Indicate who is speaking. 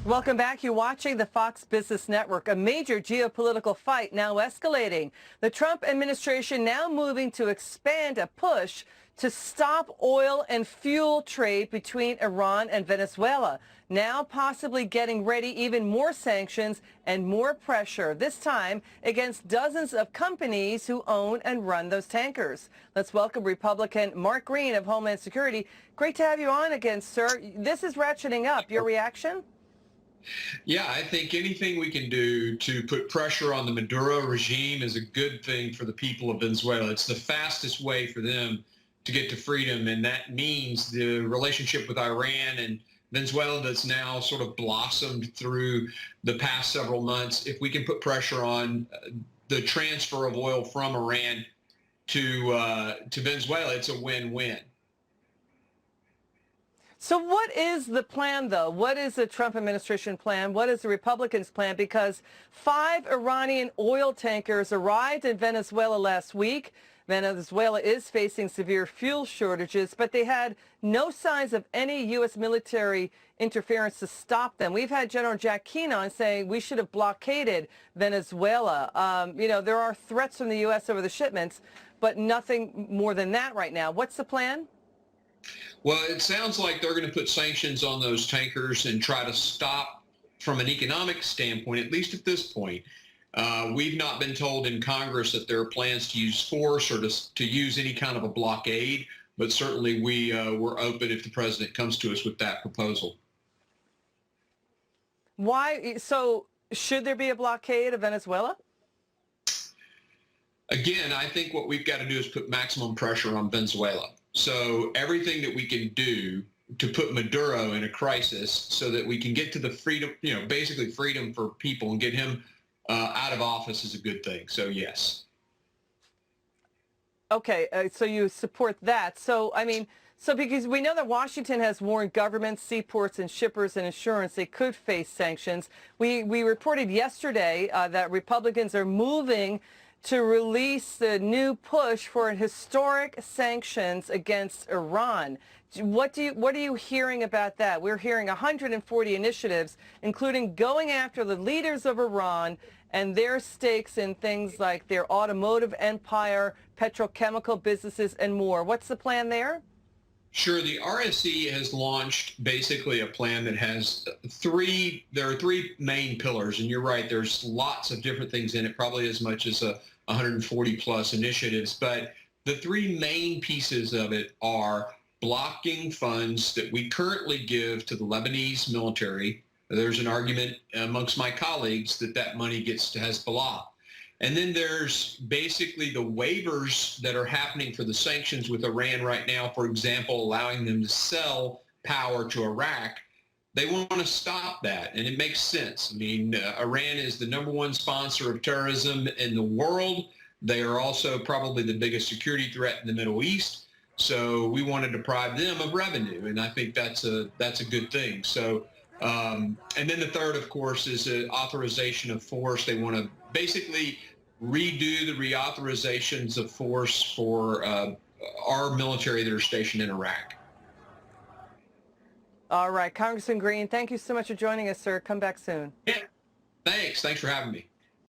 Speaker 1: Welcome back. You're watching the Fox Business Network. A major geopolitical fight now escalating. The Trump administration now moving to expand a push to stop oil and fuel trade between Iran and Venezuela. Now possibly getting ready even more sanctions and more pressure, this time against dozens of companies who own and run those tankers. Let's welcome Republican Mark Green of Homeland Security. Great to have you on again, sir. This is ratcheting up. Your reaction?
Speaker 2: Yeah, I think anything we can do to put pressure on the Maduro regime is a good thing for the people of Venezuela. It's the fastest way for them to get to freedom, and that means the relationship with Iran and Venezuela that's now sort of blossomed through the past several months. If we can put pressure on the transfer of oil from Iran to Venezuela, it's a win-win.
Speaker 1: So what is the plan, though? What is the Trump administration plan? What is the Republicans' plan? Because 5 Iranian oil tankers arrived in Venezuela last week. Venezuela is facing severe fuel shortages, but they had no signs of any U.S. military interference to stop them. We've had General Jack Keane on saying we should have blockaded Venezuela. There are threats from the U.S. over the shipments, but nothing more than that right now. What's the plan?
Speaker 2: Well, it sounds like they're going to put sanctions on those tankers and try to stop from an economic standpoint, at least at this point. We've not been told in Congress that there are plans to use force or to use any kind of a blockade, but certainly we're open if the president comes to us with that proposal.
Speaker 1: Why? So should there be a blockade of Venezuela?
Speaker 2: Again, I think what we've got to do is put maximum pressure on Venezuela. So everything that we can do to put Maduro in a crisis so that we can get to the freedom, basically freedom for people and get him out of office is a good thing. So, yes.
Speaker 1: Okay, so you support that. So because we know that Washington has warned governments, seaports, and shippers and insurance they could face sanctions. We reported yesterday that Republicans are moving to release the new push for historic sanctions against Iran. What are you hearing about that? We're hearing 140 initiatives, including going after the leaders of Iran and their stakes in things like their automotive empire, petrochemical businesses, and more. What's the plan there?
Speaker 2: Sure. The RSC has launched basically a plan that has there are three main pillars. And you're right, there's lots of different things in it, probably as much as 140 plus initiatives. But the three main pieces of it are blocking funds that we currently give to the Lebanese military. There's an argument amongst my colleagues that that money gets to Hezbollah. And then there's basically the waivers that are happening for the sanctions with Iran right now, for example, allowing them to sell power to Iraq. They want to stop that, and it makes sense. I mean, Iran is the #1 sponsor of terrorism in the world. They are also probably the biggest security threat in the Middle East. So we want to deprive them of revenue, and I think that's a good thing. So, and then the third, of course, is authorization of force. They want to basically redo the reauthorizations of force for our military that are stationed in Iraq.
Speaker 1: All right, Congressman Green, thank you so much for joining us, sir. Come back soon.
Speaker 2: Yeah. Thanks for having me.